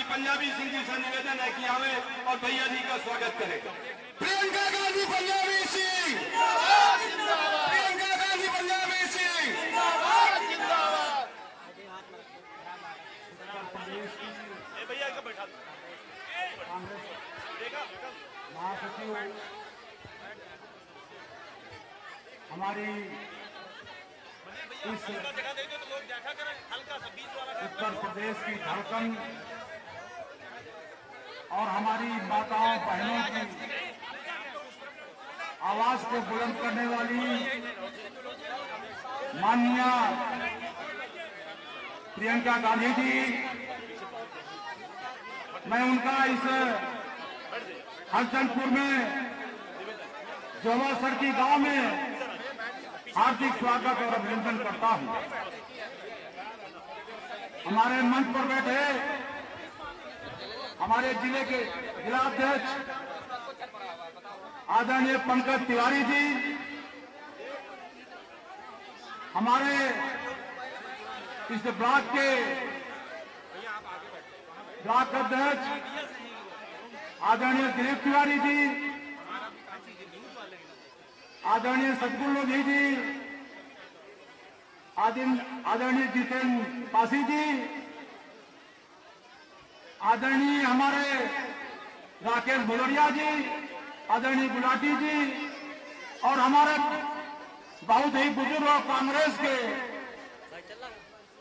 पंजाबी सिंह जी से निवेदन है कि आवे और भैया जी का स्वागत करें। प्रियंका गांधी पंजाबी सिंह, प्रियंका गांधी पंजाबी सिंह, भैया का बैठा महासचिव हमारी इस उत्तर प्रदेश की धड़कन और हमारी माताओं बहनों की आवाज को बुलंद करने वाली माननीय प्रियंका गांधी जी, मैं उनका इस हरचंदपुर में जोवा सड़की गांव में हार्दिक स्वागत और अभिनंदन करता हूं। हमारे मंच पर बैठे हमारे जिले के जिलाध्यक्ष आदरणीय पंकज तिवारी जी, हमारे इस ब्लॉक के ब्लॉक अध्यक्ष आदरणीय दिलीप तिवारी जी, आदरणीय सतगुरु लोधी जी, आदरणीय जितेंद्र पासी जी, आदरणीय हमारे राकेश भदौरिया जी, आदरणीय गुलाटी जी और हमारे बहुत ही बुजुर्ग और कांग्रेस के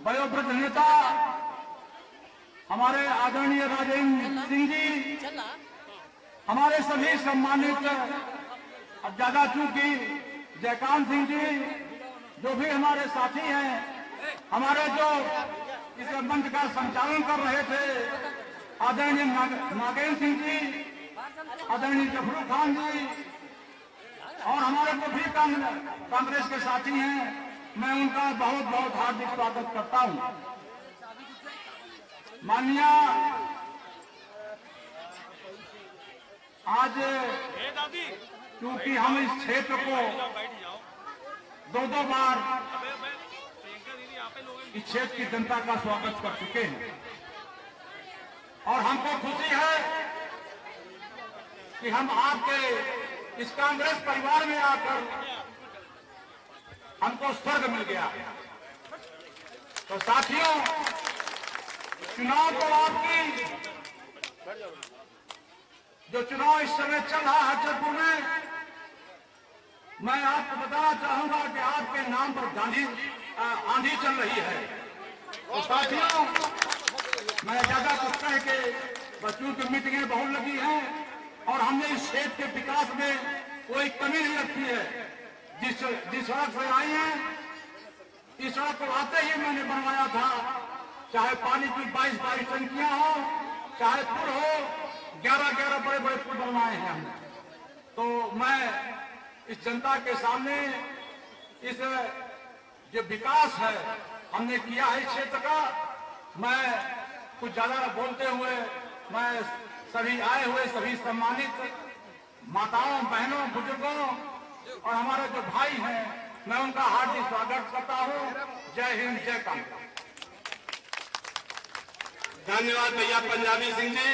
वयोवृद्ध नेता हमारे आदरणीय राजेंद्र सिंह जी, हमारे सभी सम्मानित अब ज्यादा चूंकि जयकांत सिंह जी जो भी हमारे साथी हैं, हमारे जो इस मंच का संचालन कर रहे थे आदरणीय नागेंद्र सिंह जी, आदरणीय जफरू खान जी और हमारे जो भी कांग्रेस के साथी हैं, मैं उनका बहुत बहुत हार्दिक स्वागत करता हूं। माननीय आज क्योंकि हम इस क्षेत्र को दो बार इस क्षेत्र की जनता का स्वागत कर चुके हैं और हमको खुशी है कि हम आपके इस कांग्रेस परिवार में आकर हमको स्वर्ग मिल गया। तो साथियों, चुनाव तो आपकी जो चुनाव इस समय चल रहा है हरचंदपुर में, मैं आपको बताना चाहूंगा कि आपके नाम पर गांधी आंधी चल रही है। तो साथियों, मैं ज्यादा कुछ कह के बच्चों की मीटिंगें बहुत लगी हैं और हमने इस क्षेत्र के विकास में कोई कमी नहीं रखी है। जिस सड़क से आई है, इस सड़क को आते ही मैंने बनवाया था, चाहे पानी की 22 टंकियां हो, चाहे पुल हो, 11 बड़े बड़े पुल बनवाए हैं हमने। तो मैं इस जनता के सामने इस जो विकास है हमने किया है इस क्षेत्र का, मैं कुछ ज्यादा बोलते हुए मैं सभी आए हुए सभी सम्मानित माताओं बहनों बुजुर्गों और हमारे जो भाई हैं, मैं उनका हार्दिक स्वागत करता हूं। जय हिंद, जय कांग्रेस। धन्यवाद भैया पंजाबी सिंह जी।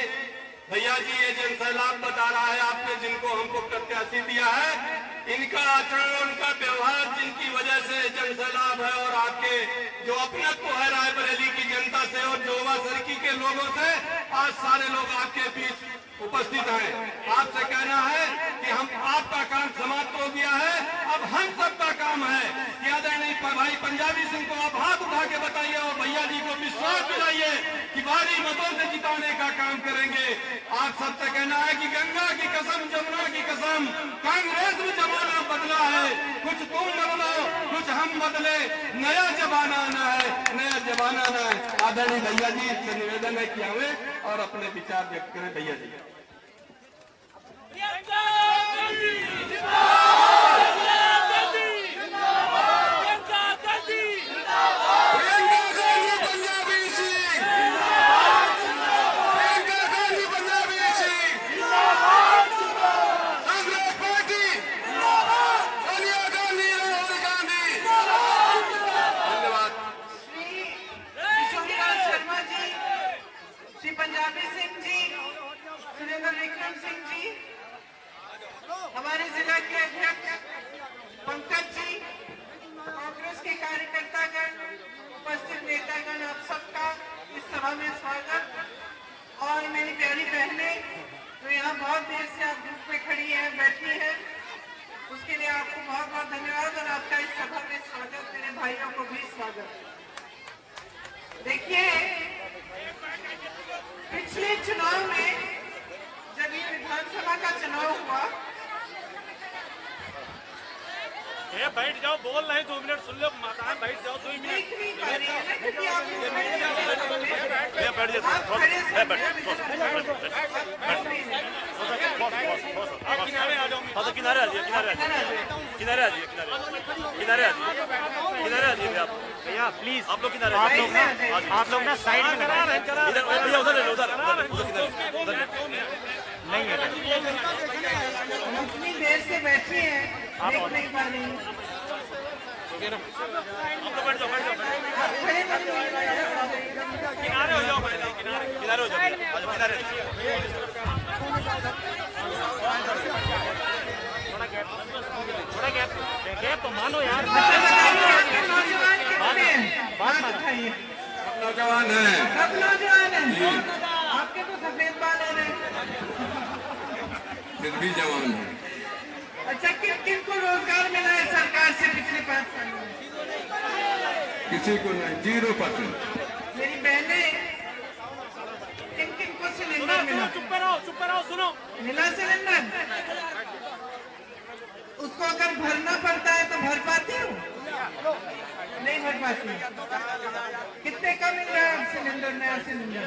भैया जी, ये जनसैलाब बता रहा है आपने जिनको हमको प्रत्याशी दिया है, इनका आचरण उनका व्यवहार जिनकी वजह से जनसैलाब है और आपके जो अपनत्व है रायबरेली की जनता से और जोवा सरकी के लोगों से आज सारे लोग आपके बीच उपस्थित हैं। आपसे कहना है कि हम आपका काम समाप्त हो गया है, अब हम सबका काम है कि आदरणीय भाई पंजाबी सिंह को आप हाथ उठा के बताइए और भैया जी को विश्वास दिलाइए कि भारी मतों से जिताने का काम करेंगे। आप सबसे कहना है कि गंगा की कसम जमुना की कसम, कांग्रेस में जमाना बदला है, कुछ तुम बदलो कुछ हम बदले, नया जमाना आना है, नया जमाना आना है। आदरणीय भैया जी से निवेदन है कि हमें और अपने विचार व्यक्त करें। भैया जी पंजाबी ये बैठ जाओ, बोल रहे 2 मिनट सुन लो, माता है बैठ जाओ 2 मिनट। देख नहीं पा रही है ना, क्योंकि आप लोग खड़े हैं। बैठ जाओ, आप खड़े हैं, आप किनारे आ जाओ, किनारे आ जाइए, किनारे आ जाइए, किनारे आ जाइए, किनारे आ जाइए, किनारे आ जाइए आप भैया प्लीज। आप लोग किनारे, आप लोग ना साइड में करा रहे हैं, इधर भैया उधर ले लो, उधर उधर नहीं है। इतनी देर से बैठे हैं, देख नहीं पा रही हूँ। आप लोग बैठ जाओ, बैठ जाओ, आप खड़े बन किनारे हो जाओ, किनारे हो जाओ, किनारे। थोड़ा गैप तो मानो यार। नौजवान कितने हैं? बात उठाइए। नौजवान है, सब नौजवान हैं। आपके तो सफेद बाल हो रहे हैं। फिर भी जवान है। अच्छा, किन को रोजगार मिला है सरकार से पिछले 5 सालों में? किसी को नहीं, 0%। मेरी बहनें, किन को सिलेंडर मिला? चुप रहो, सुनो। मिला सिलेंडर? उसको अगर भरना पड़ता है तो भर पाती हूँ? नहीं भर पाती। कितने का मिल रहा है अब सिलेंडर, नया सिलेंडर?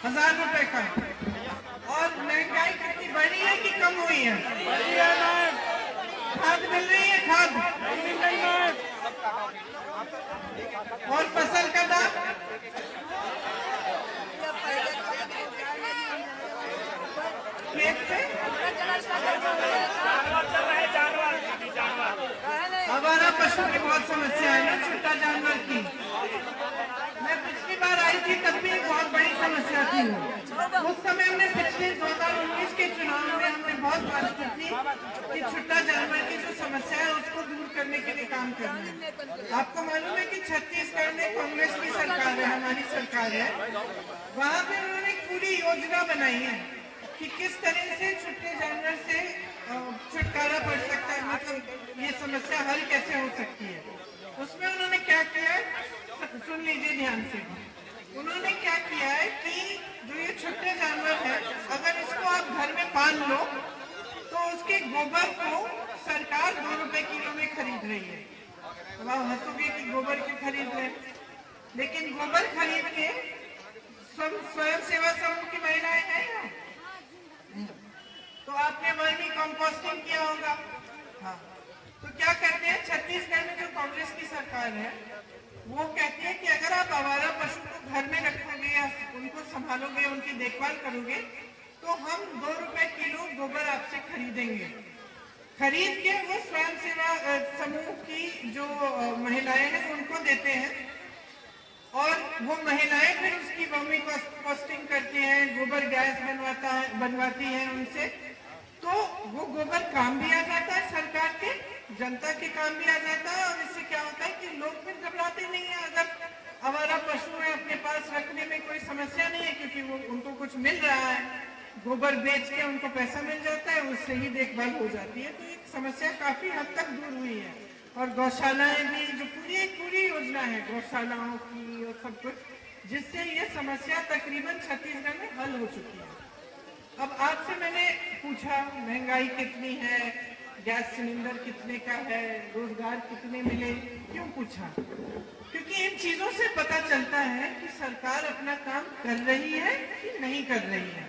1000 रुपए का। और महंगाई कितनी बढ़ी है कि कम हुई है? खाद मिल रही है? खाद और फसल का दाम? खेत पे हमारा पशु की बहुत समस्या है ना, छोटा जानवर की। मैं पिछली बार आई थी तब भी बहुत बड़ी समस्या थी। उस समय हमने पिछले 2019 के चुनाव में हमने बहुत बात की थी कि छोटा जानवर की जो समस्या है उसको दूर करने के लिए काम करना है। आपको मालूम है कि छत्तीसगढ़ में कांग्रेस की सरकार है, हमारी सरकार है। वहाँ पे उन्होंने एक पूरी योजना बनाई है कि किस तरह से छोटे जानवर से छुटकारा पड़ सकता है, मतलब ये समस्या हल कैसे हो सकती है। उसमें उन्होंने क्या किया है, सुन लीजिए ध्यान से। उन्होंने क्या किया है कि जो ये छोटे जानवर है, अगर इसको आप घर में पाल लो तो उसके गोबर को सरकार 2 रुपए किलो में खरीद रही है। अब आप हंसोगे कि गोबर क्यों खरीद रहे, लेकिन गोबर खरीद के स्वयं सेवा समूह की महिलाएं हैं ना, तो आपने वर्मी कंपोस्टिंग किया होगा। हाँ, तो क्या करते हैं छत्तीसगढ़ में जो कांग्रेस की सरकार है वो कहती है कि अगर आप आवारा पशु को घर में रखोगे या उनको संभालोगे, उनकी देखभाल करोगे, तो हम 2 रुपए किलो गोबर आपसे खरीदेंगे। खरीद के वो स्वयं सेवा समूह की जो महिलाएं हैं उनको देते हैं और वो महिलाएं फिर उसकी वर्मी कंपोस्टिंग करती हैं, गोबर गैस बनवाती हैं उनसे। तो वो गोबर काम भी आ जाता है सरकार के, जनता के काम भी आ जाता है। और इससे क्या होता है कि लोग फिर घबराते नहीं है। अगर हमारा पशु है अपने पास रखने में कोई समस्या नहीं है, क्योंकि वो उनको कुछ मिल रहा है, गोबर बेच के उनको पैसा मिल जाता है, उससे ही देखभाल हो जाती है। तो एक समस्या काफी हद तक दूर हुई है। और गौशालाएं भी, जो पूरी योजना है गौशालाओं की और सब कुछ, जिससे ये समस्या तकरीबन छत्तीसगढ़ में हल हो चुकी है। अब आपसे मैंने पूछा महंगाई कितनी है, गैस सिलेंडर कितने का है, रोजगार कितने मिले, क्यों पूछा? क्योंकि इन चीजों से पता चलता है कि सरकार अपना काम कर रही है कि नहीं कर रही है।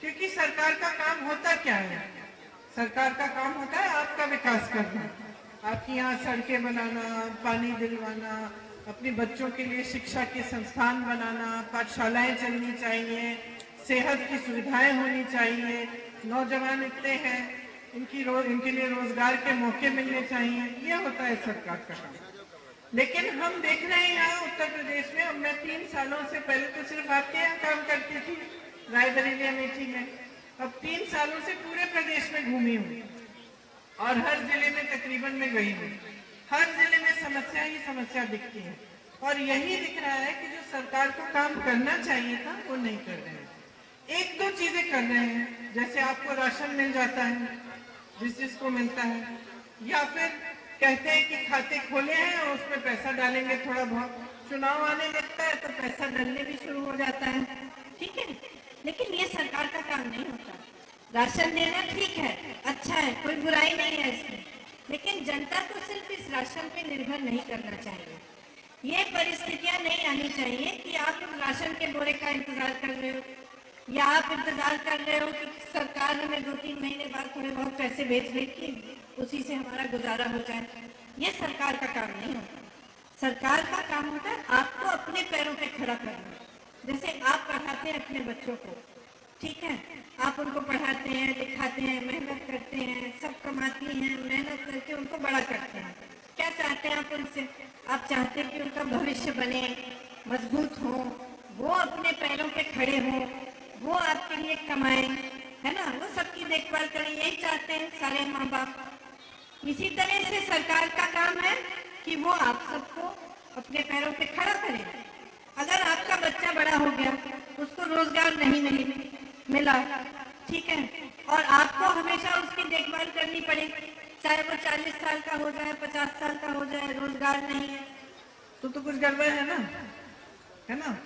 क्योंकि सरकार का काम होता क्या है? सरकार का काम होता है आपका विकास करना, आपकी यहाँ सड़कें बनाना, पानी दिलवाना, अपने बच्चों के लिए शिक्षा के संस्थान बनाना, पाठशालाएं चलनी चाहिए, सेहत की सुविधाएं होनी चाहिए, नौजवान इतने हैं इनके लिए रोजगार के मौके मिलने चाहिए। ये होता है सरकार का काम। लेकिन हम देख रहे हैं यहाँ उत्तर प्रदेश में, अब मैं 3 सालों से, पहले तो सिर्फ आपके यहाँ काम करती थी रायबरेली अमेठी में, अब 3 सालों से पूरे प्रदेश में घूमी हूँ और हर जिले में तकरीबन में गई हूँ। हर जिले में समस्या ही समस्या दिखती है और यही दिख रहा है कि जो सरकार को काम करना चाहिए था वो नहीं कर रहे हैं। 1-2 चीजें कर रहे हैं, जैसे आपको राशन मिल जाता है जिसको मिलता है, या फिर कहते हैं कि खाते खोले हैं और उसमें पैसा डालेंगे थोड़ा बहुत, चुनाव आने लगता है तो पैसा डलने भी शुरू हो जाता है। ठीक है, लेकिन ये सरकार का काम नहीं होता। राशन देना ठीक है, अच्छा है, कोई बुराई नहीं है इसमें, लेकिन जनता को सिर्फ इस राशन पे निर्भर नहीं करना चाहिए। ये परिस्थितियां नहीं आनी चाहिए कि आप उस राशन के बोरे का इंतजार कर रहे हो या आप इंतजार कर रहे हो कि सरकार हमें 2-3 महीने बाद थोड़े बहुत पैसे भेज देगी, उसी से हमारा गुजारा हो जाए। ये सरकार का काम नहीं होता। सरकार का काम होता है आपको अपने पैरों पे खड़ा करना। जैसे आप पढ़ाते हैं अपने बच्चों को, ठीक है, आप उनको पढ़ाते हैं, लिखाते हैं, मेहनत करते हैं, सब कमाती हैं, मेहनत करके उनको बड़ा करते हैं। क्या चाहते हैं आप उनसे? आप चाहते हैं कि उनका भविष्य बने, मजबूत हो, वो अपने पैरों पे खड़े हों, वो आपके लिए कमाएं, है ना, वो सबकी देखभाल करें, यही चाहते हैं सारे माँ बाप। इसी तरह से सरकार का काम है कि वो आप सबको अपने पैरों पे खड़ा करे। अगर आपका बच्चा बड़ा हो गया, उसको रोजगार नहीं मिला, ठीक है, और आपको हमेशा उसकी देखभाल करनी पड़े, चाहे वो 40 साल का हो जाए, 50 साल का हो जाए, रोजगार नहीं है तो कुछ गड़बड़ है ना, है ना।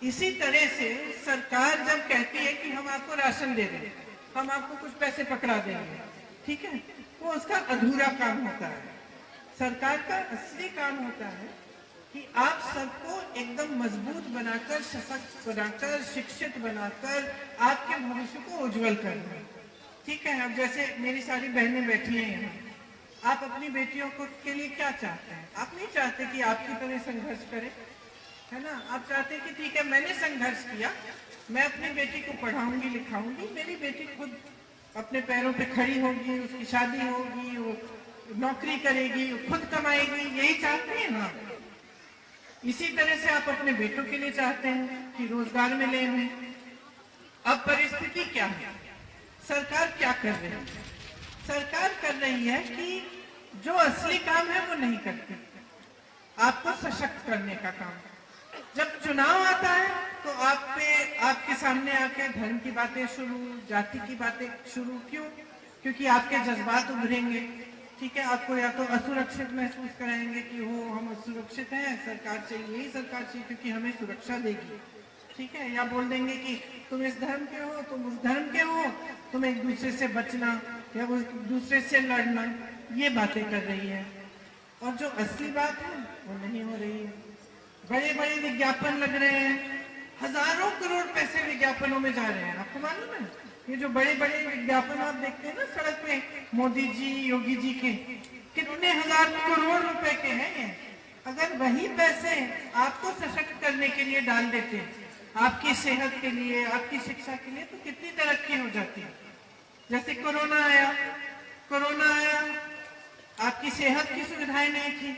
इसी तरह से सरकार जब कहती है कि हम आपको राशन दे दें, हम आपको कुछ पैसे पकड़ा देंगे, ठीक है, वो उसका अधूरा काम होता है। सरकार का असली काम होता है कि आप सबको एकदम मजबूत बनाकर, सशक्त बनाकर, शिक्षित बनाकर आपके भविष्य को उज्जवल करना, ठीक है। अब जैसे मेरी सारी बहनें बैठी हैं यहाँ, आप अपनी बेटियों को के लिए क्या चाहते हैं? आप नहीं चाहते कि आपकी तरह संघर्ष करें, है ना। आप चाहते हैं कि ठीक है, मैंने संघर्ष किया, मैं अपनी बेटी को पढ़ाऊंगी, लिखाऊंगी, मेरी बेटी खुद अपने पैरों पे खड़ी होगी, उसकी शादी होगी, वो नौकरी करेगी, खुद कमाएगी, यही चाहते हैं ना। इसी तरह से आप अपने बेटों के लिए चाहते हैं कि रोजगार मिले उन्हें। अब परिस्थिति क्या है? सरकार क्या कर रही है? सरकार कर रही है कि जो असली काम है वो नहीं करती, आपको सशक्त करने का काम। जब चुनाव आता है तो आपके सामने आके धर्म की बातें शुरू, जाति की बातें शुरू। क्यों? क्योंकि आपके जज्बात उभरेंगे, ठीक है। आपको या तो असुरक्षित महसूस कराएंगे कि हो हम असुरक्षित हैं, सरकार चाहिए, यही सरकार चाहिए क्योंकि हमें सुरक्षा देगी, ठीक है। या बोल देंगे कि तुम इस धर्म के हो, तुम उस धर्म के हो, तुम एक दूसरे से बचना या वो दूसरे से लड़ना, ये बातें कर रही है। और जो असली बात है वो नहीं हो रही है। बड़े बड़े विज्ञापन लग रहे हैं, हजारों करोड़ पैसे विज्ञापनों में जा रहे हैं। आपको मालूम है? ये जो बड़े बड़े विज्ञापन आप देखते हैं ना सड़क पे, मोदी जी, योगी जी के, कितने हजार करोड़ रुपए के हैं ये। अगर वही पैसे आपको सशक्त करने के लिए डाल देते, आपकी सेहत के लिए, आपकी शिक्षा के लिए, तो कितनी तरक्की हो जाती है। जैसे कोरोना आया, आपकी सेहत की सुविधाएं नहीं थी,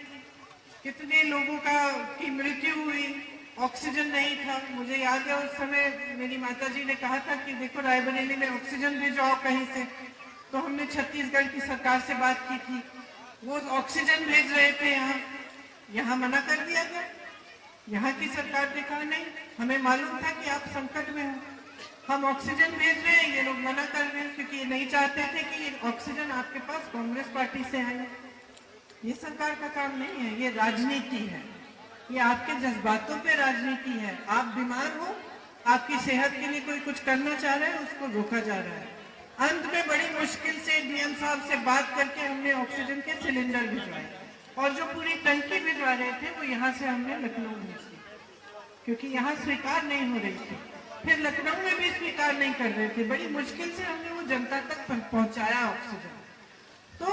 कितने लोगों की मृत्यु हुई, ऑक्सीजन नहीं था। मुझे याद है उस समय मेरी माताजी ने कहा था कि देखो रायबरेली में ऑक्सीजन भेजाओ कहीं से, तो हमने छत्तीसगढ़ की सरकार से बात की थी, वो ऑक्सीजन भेज रहे थे यहाँ मना कर दिया गया। यहाँ की सरकार ने कहा नहीं, हमें मालूम था कि आप संकट में हो, हम ऑक्सीजन भेज रहे हैं, ये लोग मना कर रहे हैं क्योंकि ये नहीं चाहते थे कि ऑक्सीजन आपके पास कांग्रेस पार्टी से आए। ये सरकार का काम नहीं है, ये राजनीति है, ये आपके जज्बातों पे राजनीति है। आप बीमार हो, आपकी सेहत के लिए कोई कुछ करना चाह रहा है, उसको रोका जा रहा है। अंत में बड़ी मुश्किल से डीएम साहब से बात करके हमने ऑक्सीजन के सिलेंडर भिजवाए, और जो पूरी टंकी भिजवा रहे थे वो यहाँ से हमने लखनऊ भेज दी, क्योंकि यहाँ स्वीकार नहीं हो रही थी। फिर लखनऊ में भी स्वीकार नहीं कर रहे थे, बड़ी मुश्किल से हमने वो जनता तक पहुंचाया ऑक्सीजन। तो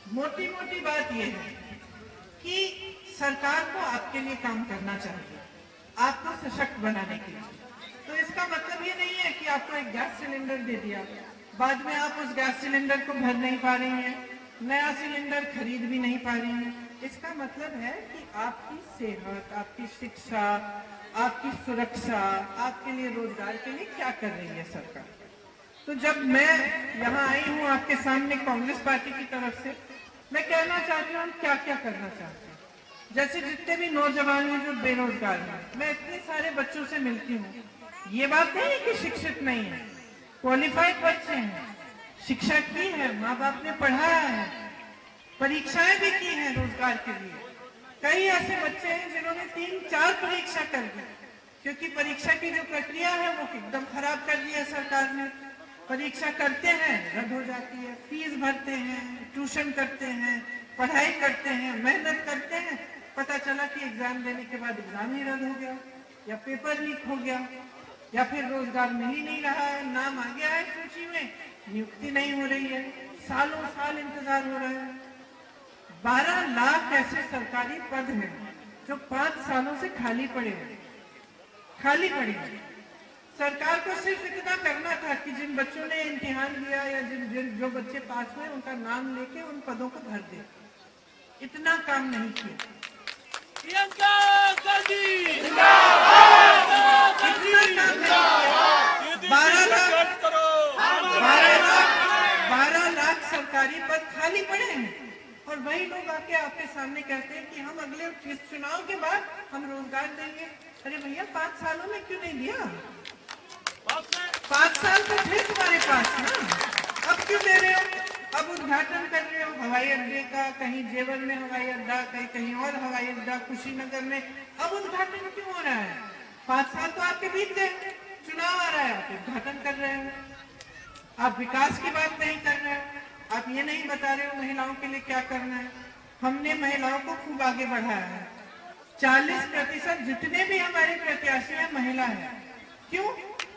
मोटी मोटी बात यह है कि सरकार को आपके लिए काम करना चाहिए, आपको सशक्त बनाने के लिए। तो इसका मतलब ये नहीं है कि आपको एक गैस सिलेंडर दे दिया, बाद में आप उस गैस सिलेंडर को भर नहीं पा रही हैं, नया सिलेंडर खरीद भी नहीं पा रही हैं। इसका मतलब है कि आपकी सेहत, आपकी शिक्षा, आपकी सुरक्षा, आपके लिए रोजगार के लिए क्या कर रही है सरकार। तो जब मैं यहाँ आई हूँ आपके सामने कांग्रेस पार्टी की तरफ से, मैं कहना चाहती हूँ हम क्या क्या करना चाहते हैं। जैसे जितने भी नौजवान हैं जो बेरोजगार हैं, मैं इतने सारे बच्चों से मिलती हूँ, ये बात नहीं है कि शिक्षित नहीं है, क्वालिफाइड बच्चे हैं, शिक्षा की है, माँ बाप ने पढ़ाया है, परीक्षाएं भी की हैं रोजगार के लिए। कई ऐसे बच्चे हैं जिन्होंने 3-4 परीक्षा कर दी, क्योंकि परीक्षा की जो प्रक्रिया है वो एकदम खराब कर दी है सरकार ने। परीक्षा करते हैं रद्द हो जाती है, फीस भरते हैं, ट्यूशन करते हैं, पढ़ाई करते हैं, मेहनत करते हैं, पता चला कि एग्जाम देने के बाद एग्जाम ही रद्द हो गया, या पेपर लीक हो गया, या फिर रोजगार मिल ही नहीं रहा है, नाम आ गया है सूची में, नियुक्ति नहीं हो रही है, सालों साल इंतजार हो रहा है। 12 लाख ऐसे सरकारी पद हैं जो 5 सालों से खाली पड़े हैं, खाली पड़े हैं। सरकार को सिर्फ इतना करना था कि जिन बच्चों ने इम्तिहान दिया या जो बच्चे पास हुए उनका नाम लेके उन पदों को भर दे, इतना काम नहीं किया। प्रियंका गांधी इतना काम नहीं किया। 12 लाख सरकारी पद खाली पड़े हैं और वही लोग आके आपके सामने कहते हैं कि हम अगले चुनाव के बाद हम रोजगार देंगे। अरे भैया 5 सालों में क्यों नहीं दिया? 5 साल तो थे तुम्हारे पास ना, अब क्यों दे रहे हो? अब उद्घाटन कर रहे हो हवाई अड्डे का, कहीं जेवर में हवाई अड्डा, कहीं और हवाई अड्डा, कुशीनगर में, अब उद्घाटन क्यों हो रहा है? 5 साल तो आपके बीत गए, चुनाव आ रहा है, आप उद्घाटन कर रहे हो, आप विकास की बात नहीं कर रहे हो, आप ये नहीं बता रहे हो महिलाओं के लिए क्या करना है। हमने महिलाओं को खूब आगे बढ़ाया है, 40% जितने भी हमारे प्रत्याशी हैं महिला है। क्यों?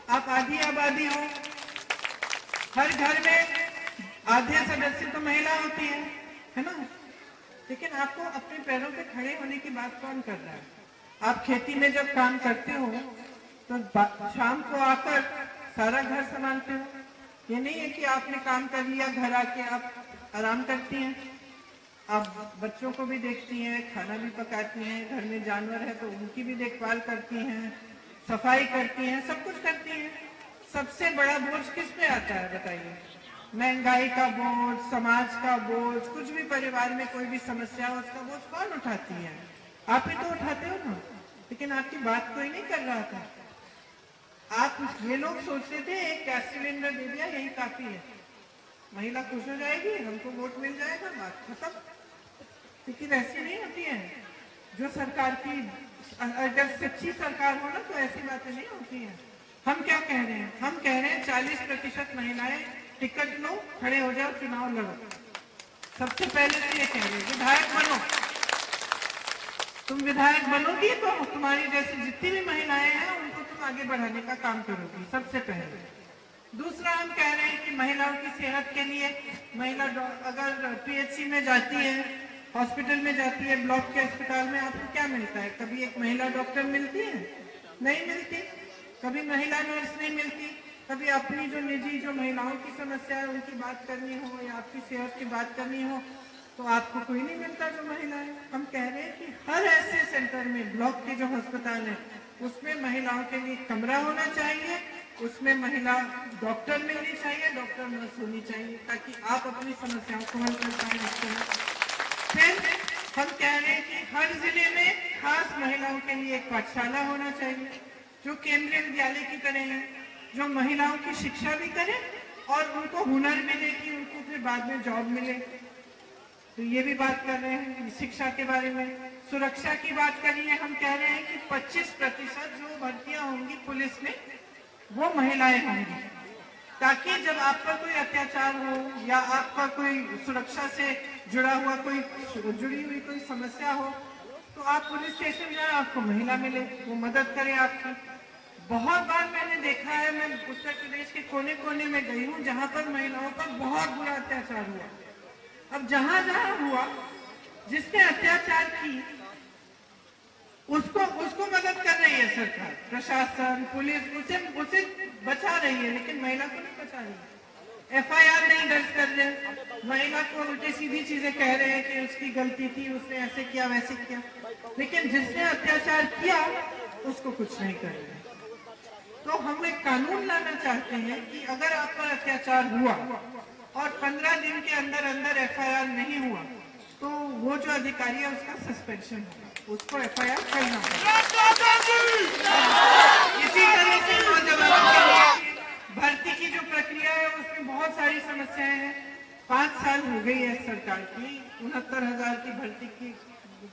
आप आधी आबादी हो, हर घर में आधे सदस्य तो महिला होती है ना, लेकिन आपको अपने पैरों पे खड़े होने की बात कौन कर रहा है? आप खेती में जब काम करते हो तो शाम को आकर सारा घर संभालते हो, ये नहीं है कि आपने काम कर लिया घर आके आप आराम करती हैं, आप बच्चों को भी देखती हैं, खाना भी पकाती हैं, घर में जानवर है तो उनकी भी देखभाल करती हैं, सफाई करती हैं, सब कुछ करती हैं। सबसे बड़ा बोझ किस पे आता है बताइए? महंगाई का बोझ, समाज का बोझ, कुछ भी परिवार में कोई भी समस्या हो उसका बोझ कौन उठाती है? आप ही तो उठाते हो ना, लेकिन आपकी बात कोई नहीं कर रहा था। आप ये लोग सोचते थे एक गैस सिलेंडर दे दिया यही काफी है, महिला खुश हो जाएगी, हमको वोट मिल जाएगा, बात खत्म। लेकिन ऐसी नहीं होती है। जो सरकार की अगर सच्ची सरकार हो ना तो ऐसी बातें नहीं होती हैं। हम क्या कह रहे हैं? हम कह रहे हैं 40% महिलाएं टिकट लो, खड़े हो जाओ, चुनाव लड़ो। सबसे पहले तो ये कह रहे हैं विधायक बनो। तुम विधायक बनोगी तो तुम्हारी जैसी जितनी भी महिलाएं हैं उनको तुम आगे बढ़ाने का काम करोगी, सबसे पहले। दूसरा हम कह रहे हैं कि महिलाओं की सेहत के लिए महिला अगर पीएचसी में जाती है, हॉस्पिटल में जाती है, ब्लॉक के अस्पताल में, आपको क्या मिलता है? कभी एक महिला डॉक्टर मिलती है? नहीं मिलती। कभी महिला नर्स नहीं मिलती। कभी अपनी जो निजी जो महिलाओं की समस्या है उनकी बात करनी हो या आपकी सेहत की बात करनी हो तो आपको कोई नहीं मिलता जो महिला है। हम कह रहे हैं कि हर ऐसे सेंटर में, ब्लॉक के जो अस्पताल है उसमें महिलाओं के लिए कमरा होना चाहिए, उसमें महिला डॉक्टर मिलनी चाहिए, डॉक्टर नर्स होनी चाहिए, ताकि आप अपनी समस्याओं को हल कर पाए। फिर हम कह रहे हैं कि हर जिले में खास महिलाओं के लिए एक पाठशाला होना चाहिए जो केंद्रीय विद्यालय की तरह है, जो महिलाओं की शिक्षा भी करे और उनको हुनर मिले कि उनको फिर बाद में जॉब मिले। तो ये भी बात कर रहे हैं शिक्षा के बारे में। सुरक्षा की बात करी है, हम कह रहे हैं कि 25% जो भर्तियां होंगी पुलिस में वो महिलाएं होंगी, ताकि जब आप पर कोई अत्याचार हो या आपका कोई सुरक्षा से जुड़ी हुई कोई समस्या हो तो आप पुलिस स्टेशन जाए, आपको महिला मिले, वो मदद करे आपकी। बहुत बार मैंने देखा है, मैं उत्तर प्रदेश के कोने कोने में गई हूँ जहाँ पर महिलाओं पर बहुत बुरा अत्याचार हुआ। अब जहाँ जहाँ हुआ, जिसने अत्याचार की उसको मदद कर रही है सरकार, प्रशासन, पुलिस, उसे बचा रही है, लेकिन महिला को नहीं बचा रही है। एफआईआर नहीं दर्ज कर रहे, महिला को उल्टी सीधी चीजें कह रहे हैं कि उसकी गलती थी, उसने ऐसे किया वैसे किया, लेकिन जिसने अत्याचार किया उसको कुछ नहीं कर रहे। तो हम एक कानून लाना चाहते हैं कि अगर आप पर अत्याचार हुआ और 15 दिन के अंदर अंदर एफआईआर नहीं हुआ तो वो जो अधिकारी है उसका सस्पेंशन होगा, उसको एफआईआर करना पड़ेगा। इसी तरह से नौजवानों के लिए भर्ती की जो प्रक्रिया है उसमें बहुत सारी समस्याएं हैं। 5 साल हो गई है सरकार की, 69,000 की भर्ती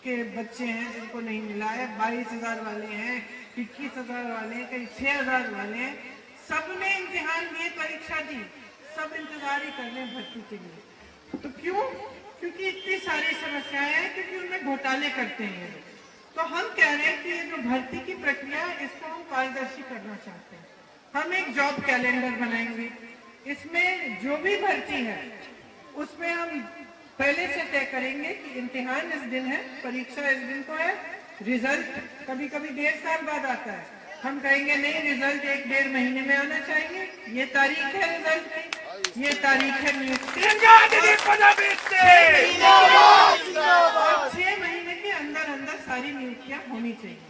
के बच्चे हैं जिनको नहीं मिला है, 22,000 वाले हैं, 21,000 वाले हैं, कहीं 6,000 वाले हैं। सबने इम्तिहान दिए, परीक्षा दी, सब इंतजार ही कर रहे हैं भर्ती के लिए। तो क्यों? क्योंकि इतनी सारी समस्याएं हैं, क्योंकि उनमें घोटाले करते हैं। तो हम कह रहे हैं कि ये जो भर्ती की प्रक्रिया है इसको हम पारदर्शी करना चाहते हैं। हम एक जॉब कैलेंडर बनाएंगे, इसमें जो भी भर्ती है उसमें हम पहले से तय करेंगे कि इम्तिहान इस दिन है, परीक्षा इस दिन को है, रिजल्ट कभी कभी 1.5 साल बाद आता है। हम कहेंगे नहीं, रिजल्ट 1-1.5 महीने में आना चाहिए, ये तारीख है रिजल्ट की, ये तारीख है नियुक्ति, और 6 महीने के अंदर अंदर सारी नियुक्तियां होनी चाहिए।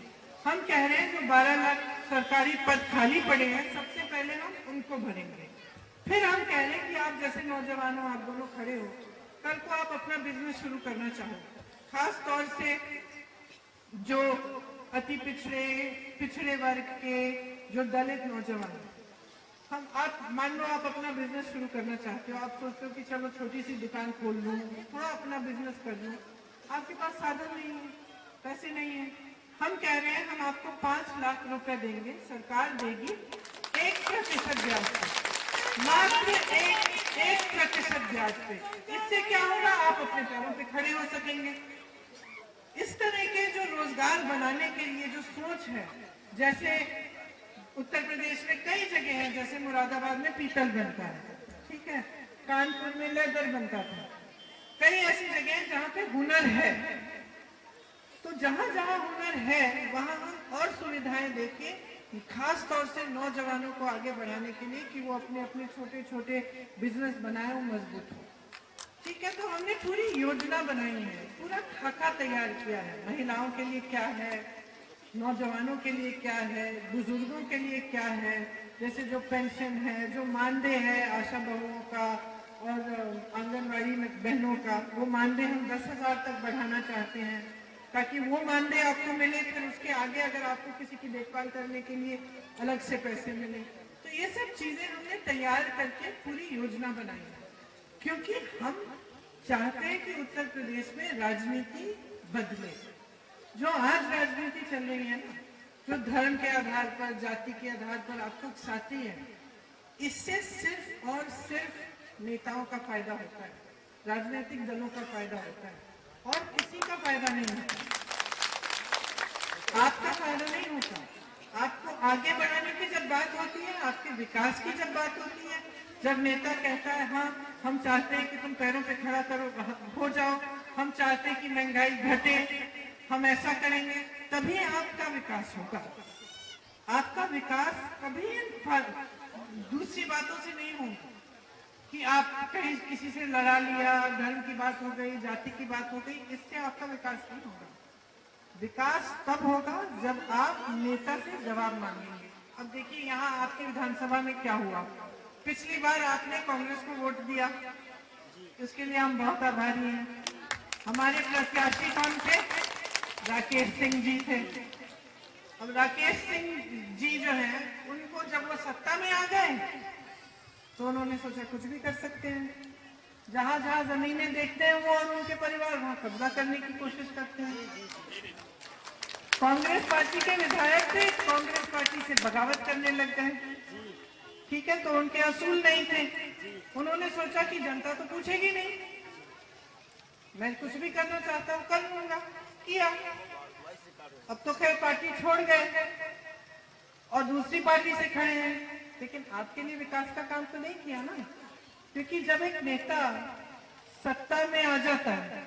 हम कह रहे हैं जो 12 लाख सरकारी पद खाली पड़े हैं, सबसे पहले हम उनको भरेंगे। फिर हम कह रहे हैं कि आप जैसे नौजवानों, आप दोनों खड़े हो, कल को आप अपना बिजनेस शुरू करना चाहो, खास तौर से जो अति पिछड़े वर्ग के, जो दलित नौजवान, हम आप मान लो आप अपना बिजनेस शुरू करना चाहते हो, आप सोचते हो कि चलो छोटी सी दुकान खोल लूं, थोड़ा अपना बिजनेस कर लूं, आपके पास साधन नहीं है, पैसे नहीं है। हम कह रहे हैं हम आपको 5 लाख रुपए देंगे, सरकार देगी 1% ब्याज पे, मात्र 1% ब्याज पे। इससे क्या होगा? आप अपने पैरों पे खड़े हो सकेंगे। इस तरह के जो रोजगार बनाने के लिए जो सोच है, जैसे उत्तर प्रदेश में कई जगह हैं, जैसे मुरादाबाद में पीतल बनता है, ठीक है, कानपुर में लेदर बनता था, कई ऐसी जगह हैं जहाँ पे हुनर है। तो जहाँ जहाँ हुनर है वहाँ हम और सुविधाएं देके, खास तौर से नौजवानों को आगे बढ़ाने के लिए कि वो अपने अपने छोटे छोटे बिजनेस बनाए, वो मजबूत हो। ठीक है, तो हमने पूरी योजना बनाई है, पूरा खाका तैयार किया है। महिलाओं के लिए क्या है, नौजवानों के लिए क्या है, बुजुर्गों के लिए क्या है, जैसे जो पेंशन है, जो मानदेय है आशा बहुओं का और आंगनबाड़ी में बहनों का, वो मानदेय हम 10,000 तक बढ़ाना चाहते हैं, ताकि वो मानदेय आपको मिले, फिर उसके आगे अगर आपको किसी की देखभाल करने के लिए अलग से पैसे मिले। तो ये सब चीजें हमने तैयार करके पूरी योजना बनाई है, क्योंकि हम चाहते हैं कि उत्तर प्रदेश में राजनीति बदले। जो आज राजनीति चल रही है ना, जो धर्म के आधार पर, जाति के आधार पर आपको उकसाती है, इससे सिर्फ और सिर्फ नेताओं का फायदा होता है, राजनीतिक दलों का फायदा होता है, और किसी का फायदा नहीं होता, आपका फायदा नहीं होता। आपको आगे बढ़ाने की जब बात होती है, आपके विकास की जब बात होती है, जब नेता कहता है हाँ हम चाहते हैं कि तुम पैरों पे खड़ा करो हो जाओ, हम चाहते हैं कि महंगाई घटे, हम ऐसा करेंगे, तभी आपका विकास होगा। आपका विकास कभी दूसरी बातों से नहीं होगा कि आप कहीं किसी से लड़ा लिया, धर्म की बात हो गई, जाति की बात हो गई, इससे आपका विकास नहीं होगा। विकास तब होगा जब आप नेता से जवाब मांगेंगे। अब देखिए यहाँ आपकी विधानसभा में क्या हुआ, पिछली बार आपने कांग्रेस को वोट दिया, इसके लिए हम बहुत आभारी हैं। हमारे प्रत्याशी कौन थे? राकेश सिंह जी थे। अब राकेश सिंह जी जो हैं, उनको जब वो सत्ता में आ गए तो उन्होंने सोचा कुछ भी कर सकते हैं, जहां जहां जमीनें देखते हैं वो और उनके परिवार वहां कब्जा करने की कोशिश करते हैं। कांग्रेस पार्टी के विधायक थे, कांग्रेस पार्टी से बगावत करने लग गए, ठीक है, तो उनके असूल नहीं थे। उन्होंने सोचा कि जनता तो पूछेगी नहीं, मैं कुछ भी करना चाहता हूं कर लूंगा, किया। अब तो खैर पार्टी छोड़ गए और दूसरी पार्टी से खड़े हैं, लेकिन आपके लिए विकास का काम तो नहीं किया ना, क्योंकि जब एक नेता सत्ता में आ जाता है,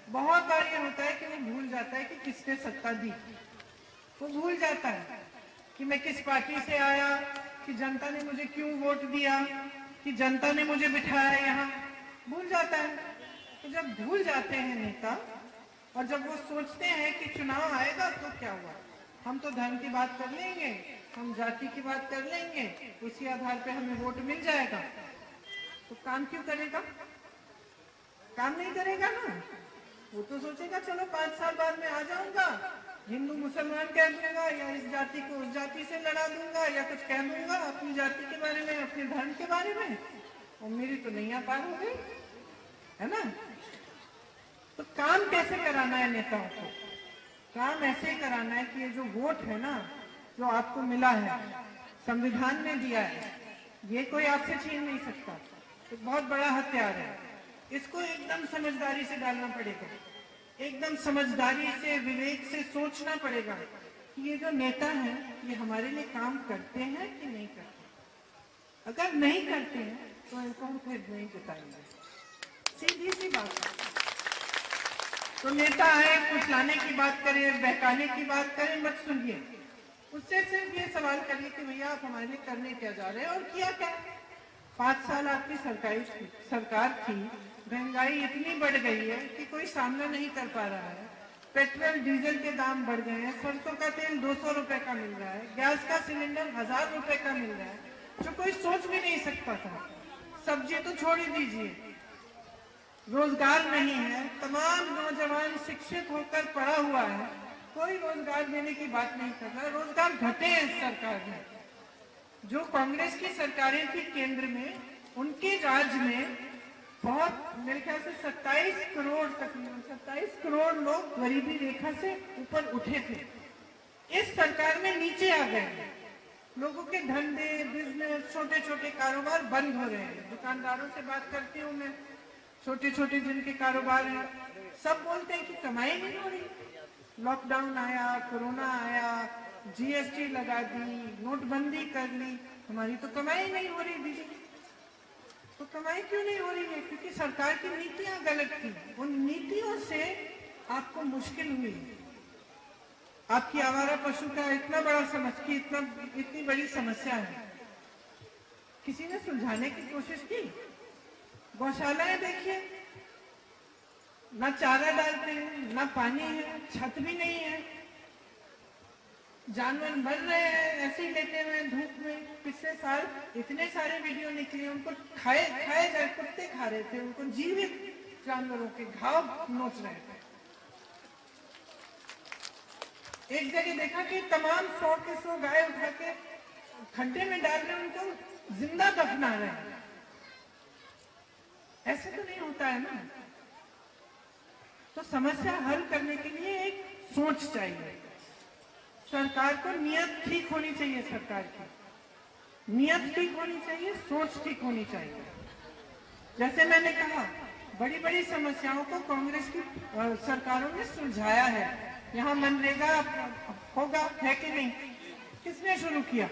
बहुत बार ये होता है कि वो भूल जाता है कि किसने सत्ता दी, वो भूल जाता है कि मैं किस पार्टी से आया, कि जनता ने मुझे क्यों वोट दिया, कि जनता ने मुझे बिठाया यहाँ, भूल जाता है। तो जब भूल जाते हैं नेता और जब वो सोचते हैं कि चुनाव आएगा तो क्या हुआ, हम तो धर्म की बात कर लेंगे, हम जाति की बात कर लेंगे, उसी आधार पे हमें वोट मिल जाएगा, तो काम क्यों करेगा? काम नहीं करेगा ना। वो तो सोचेगा चलो 5 साल बाद में आ जाऊंगा, हिंदू मुसलमान कह दूंगा, या इस जाति को उस जाति से लड़ा दूंगा, या कुछ कह दूंगा अपनी जाति के बारे में, अपने धर्म के बारे में, और मेरी तो नैया पार हो गई, है ना। तो काम कैसे कराना है नेताओं को? काम ऐसे ही कराना है कि ये जो वोट है ना, जो आपको मिला है, संविधान ने दिया है, ये कोई आपसे छीन नहीं सकता। एक बहुत बड़ा हथियार है, इसको एकदम समझदारी से डालना पड़ेगा, एकदम समझदारी से, विवेक से सोचना पड़ेगा कि ये जो नेता हैं ये हमारे लिए काम करते हैं कि नहीं करते। अगर नहीं करते हैं तो इनको हम फिर नहीं जिताएंगे, सीधी सी बात है। तो नेता है, कुछ लाने की बात करें, बहकाने की बात करें, मत सुनिए। उससे सिर्फ ये सवाल करिए कि भैया आप हमारे लिए करने क्या जा रहे हैं और किया क्या। 5 साल आपकी सरकार थी, महंगाई इतनी बढ़ गई है कि कोई सामना नहीं कर पा रहा है। पेट्रोल डीजल के दाम बढ़ गए हैं, सरसों का तेल 200 रुपए का मिल रहा है, गैस का सिलेंडर 1000 रुपए का मिल रहा है, जो कोई सोच भी नहीं सकता था। सब्जी तो छोड़ ही दीजिए, रोजगार नहीं है, तमाम नौजवान शिक्षित होकर पढ़ा हुआ है, कोई रोजगार देने की बात नहीं कर रहा। रोजगार घटे हैं इस सरकार में। जो कांग्रेस की सरकारें थी केंद्र में, उनके राज्य में बहुत, मेरे ख्याल से 27 करोड़, तकरीबन 27 करोड़ लोग गरीबी रेखा से ऊपर उठे थे। इस सरकार में नीचे आ गए। लोगों के धंधे, बिजनेस, छोटे छोटे कारोबार बंद हो रहे हैं। दुकानदारों से बात करती हूँ मैं, छोटे छोटे जिनके कारोबार हैं, सब बोलते हैं कि कमाई नहीं हो रही। लॉकडाउन आया, कोरोना आया, जीएसटी लगा दी, नोटबंदी कर ली, हमारी तो कमाई नहीं हो रही दीदी। तो कमाई क्यों नहीं हो रही है? क्योंकि सरकार की नीतियां गलत थी। उन नीतियों से आपको मुश्किल हुई। आपकी आवारा पशु का इतना बड़ा इतनी बड़ी समस्या है, किसी ने सुलझाने की कोशिश की? गौशालाएं देखिए, ना चारा डालते हैं, ना पानी है, छत भी नहीं है, जानवर मर रहे हैं ऐसे ही लेटे हुए धूप में। पिछले साल इतने सारे वीडियो निकले, उनको खाए जाए, कुत्ते खा रहे थे, उनको जीवित जानवरों के घाव नोच रहे थे। एक जगह देखा कि तमाम 100 के 100 गाय उठा के खड्डे में डाल रहे, उनको जिंदा दफना रहे हैं। ऐसे तो नहीं होता है ना। तो समस्या हल करने के लिए एक सोच चाहिए। सरकार को नियत ठीक होनी चाहिए, सरकार की नियत ठीक होनी चाहिए, सोच ठीक होनी चाहिए। जैसे मैंने कहा, बड़ी बड़ी समस्याओं को कांग्रेस की सरकारों ने सुलझाया है। यहाँ मनरेगा होगा है कि नहीं? किसने शुरू किया?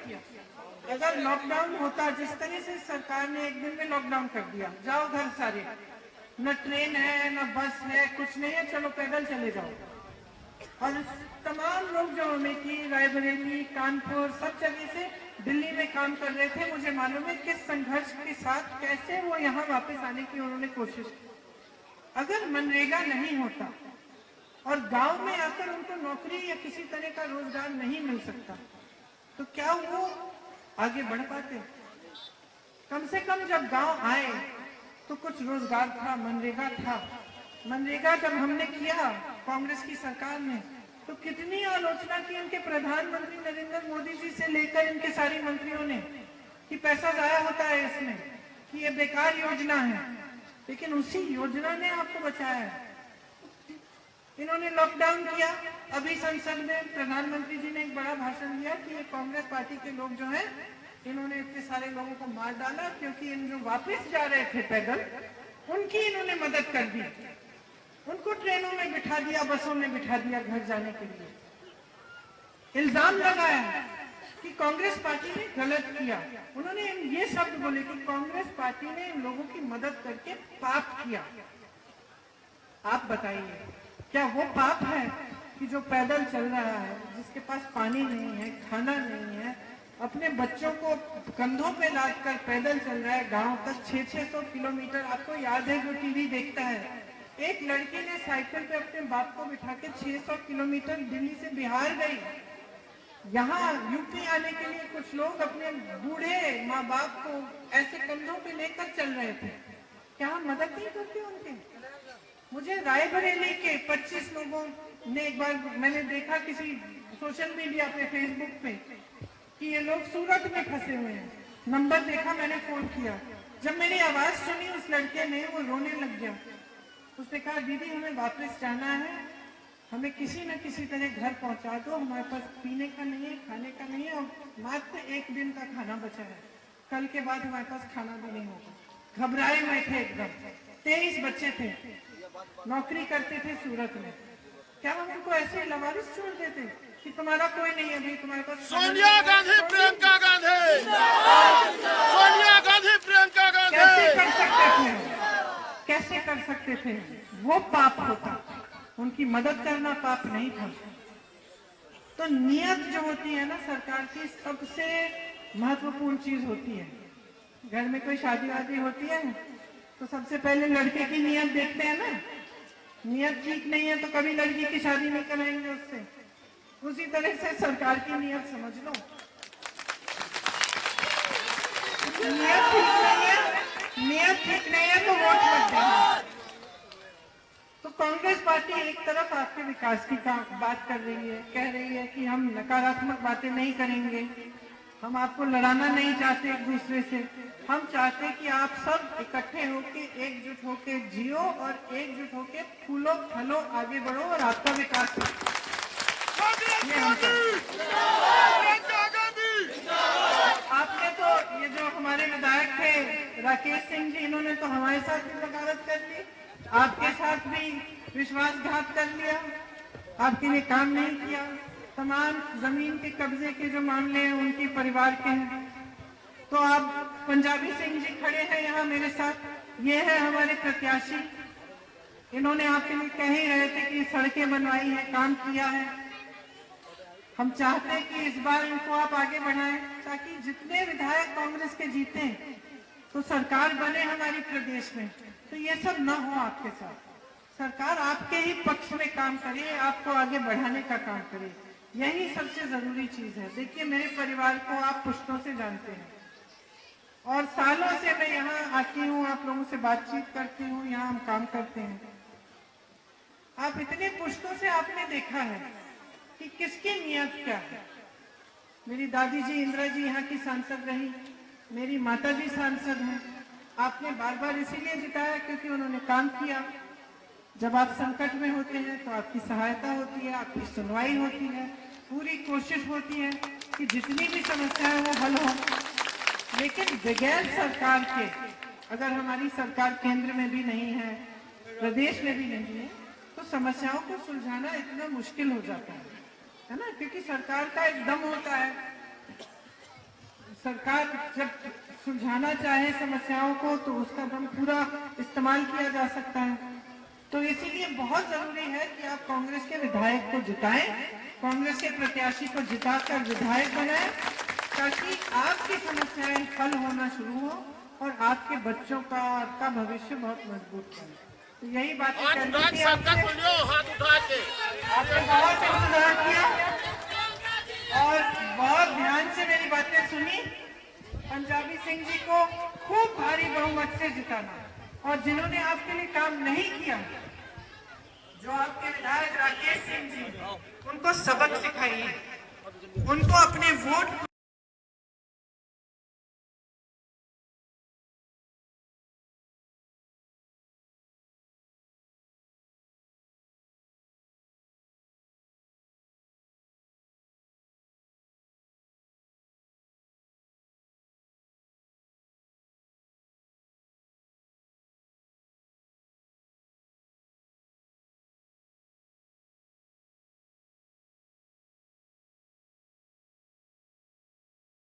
अगर लॉकडाउन होता, जिस तरह से सरकार ने एक दिन में लॉकडाउन कर दिया, जाओ घर सारे, न ट्रेन है, न बस है, कुछ नहीं है, चलो पैदल चले जाओ। और तमाम लोग जो अमेठी, रायबरेली, कानपुर, सब जगह से दिल्ली में काम कर रहे थे, मुझे मालूम है किस संघर्ष के साथ कैसे वो यहाँ वापस आने की उन्होंने कोशिश की। अगर मनरेगा नहीं होता और गांव में आकर उनको नौकरी या किसी तरह का रोजगार नहीं मिल सकता, तो क्या वो आगे बढ़ पाते? कम से कम जब गांव आए तो कुछ रोजगार था, मनरेगा था। मनरेगा जब हमने किया कांग्रेस की सरकार ने, तो कितनी आलोचना की उनके प्रधानमंत्री नरेंद्र मोदी जी से लेकर इनके सारी मंत्रियों ने कि पैसा जाया होता है इसमें, कि ये बेकार योजना है। लेकिन उसी योजना ने आपको बचाया है। इन्होंने लॉकडाउन किया, अभी संसद में प्रधानमंत्री जी ने एक बड़ा भाषण दिया कि ये कांग्रेस पार्टी के लोग जो हैं, इन्होंने इतने सारे लोगों को मार डाला, क्योंकि इन जो वापस जा रहे थे पैदल, उनकी इन्होंने मदद कर दी, उनको ट्रेनों में बिठा दिया, बसों में बिठा दिया घर जाने के लिए। इल्जाम लगाया कि कांग्रेस पार्टी ने गलत किया। उन्होंने ये शब्द बोले कि कांग्रेस पार्टी ने इन लोगों की मदद करके पाप किया। आप बताइए, क्या वो पाप है कि जो पैदल चल रहा है, जिसके पास पानी नहीं है, खाना नहीं है, अपने बच्चों को कंधों पे लाद कर पैदल चल रहा है गांव तक 600 किलोमीटर? आपको याद है, जो टीवी देखता है, एक लड़की ने साइकिल पे अपने बाप को बिठा के 600 किलोमीटर दिल्ली से बिहार गई। यहाँ यूपी आने के लिए कुछ लोग अपने बूढ़े माँ बाप को ऐसे कंधों पे लेकर चल रहे थे। क्या हम मदद नहीं करते उनके? मुझे रायबरेली के 25 लोगों ने, एक बार मैंने देखा किसी सोशल मीडिया पे, फेसबुक पे, कि ये लोग सूरत में फंसे हुए हैं। नंबर देखा, मैंने फोन किया। जब मेरी आवाज सुनी उस लड़के ने, वो रोने लग गया। उसने कहा, दीदी हमें वापस जाना है, हमें किसी न किसी तरह घर पहुंचा दो, हमारे पास पीने का नहीं है, खाने का नहीं है, और मात्र 1 दिन का खाना बचा है, कल के बाद हमारे पास खाना भी नहीं होगा। घबराए हुए थे एकदम। 23 बच्चे थे, नौकरी करते थे सूरत में। क्या हम उनको ऐसे लवारिस छोड़ देते कि तुम्हारा कोई नहीं है भाई, तुम्हारे पास सोनिया गांधी, प्रियंका गांधी, सोनिया गांधी, प्रियंका गांधी। कैसे कर सकते थे? कैसे कर सकते थे? वो पाप होता, उनकी मदद करना पाप नहीं था। तो नियत जो होती है ना सरकार की, सबसे महत्वपूर्ण चीज होती है। घर में कोई शादी वादी होती है तो सबसे पहले लड़के की नियत देखते हैं ना। नियत ठीक नहीं है तो कभी लड़की की शादी नहीं कराएंगे उससे। उसी तरह से सरकार की नियत समझ लो। नियत ठीक नहीं है तो वोट मत देना। तो कांग्रेस पार्टी एक तरफ आपके विकास की बात कर रही है, कह रही है कि हम नकारात्मक बातें नहीं करेंगे, हम आपको लड़ाना नहीं चाहते एक दूसरे से, हम चाहते कि आप सब इकट्ठे होके एकजुट होके जियो और एकजुट होके फूलो फलो आगे बढ़ो और आपका विकास हो। आपने तो ये जो हमारे विधायक थे राकेश सिंह जी, इन्होंने तो हमारे साथ भी वकालत कर ली, आपके साथ भी विश्वासघात कर लिया, आपके लिए काम नहीं किया। तमाम जमीन के कब्जे के जो मामले हैं उनके परिवार के हैं। तो आप पंजाबी सिंह जी खड़े हैं यहाँ मेरे साथ, ये है हमारे प्रत्याशी। इन्होंने आपके लिए कह ही रहे थे कि सड़कें बनवाई है, काम किया है। हम चाहते हैं कि इस बार इनको आप आगे बढ़ाएं ताकि जितने विधायक कांग्रेस के जीते तो सरकार बने हमारी प्रदेश में। तो ये सब ना हो आपके साथ, सरकार आपके ही पक्ष में काम करे, आपको आगे बढ़ाने का काम करे, यही सबसे जरूरी चीज है। देखिए मेरे परिवार को आप पुश्तों से जानते हैं और सालों से मैं यहाँ आती हूँ, आप लोगों से बातचीत करती हूँ, यहाँ हम काम करते हैं। आप इतने पुश्तों से आपने देखा है कि किसकी नियत क्या है। मेरी दादी जी इंदिरा जी यहाँ की सांसद रही, मेरी माता जी सांसद हैं। आपने बार बार इसीलिए जिताया क्योंकि उन्होंने काम किया। जब आप संकट में होते हैं तो आपकी सहायता होती है, आपकी सुनवाई होती है, पूरी कोशिश होती है कि जितनी भी समस्याएं वो हल हो। लेकिन बगैर सरकार के, अगर हमारी सरकार केंद्र में भी नहीं है, प्रदेश में भी नहीं है, तो समस्याओं को सुलझाना इतना मुश्किल हो जाता है ना। क्योंकि सरकार का एक दम होता है, सरकार जब सुलझाना चाहे समस्याओं को तो उसका दम पूरा इस्तेमाल किया जा सकता है। तो इसीलिए बहुत जरूरी है कि आप कांग्रेस के विधायक को जिताएं, कांग्रेस के प्रत्याशी को जिताकर विधायक बनाएं, ताकि आपकी समस्याएं हल होना शुरू हो और आपके बच्चों का, आपका भविष्य बहुत मजबूत बने। तो यही बातें करनी थी आपसे। आपने बहुत इंतजार किया और बहुत ध्यान से मेरी बातें सुनी। पंजाबी सिंह जी को खूब भारी बहुमत से जिताना, और जिन्होंने आपके लिए काम नहीं किया, जो आपके विधायक राकेश सिंह जी, उनको सबक सिखाइए, उनको अपने वोट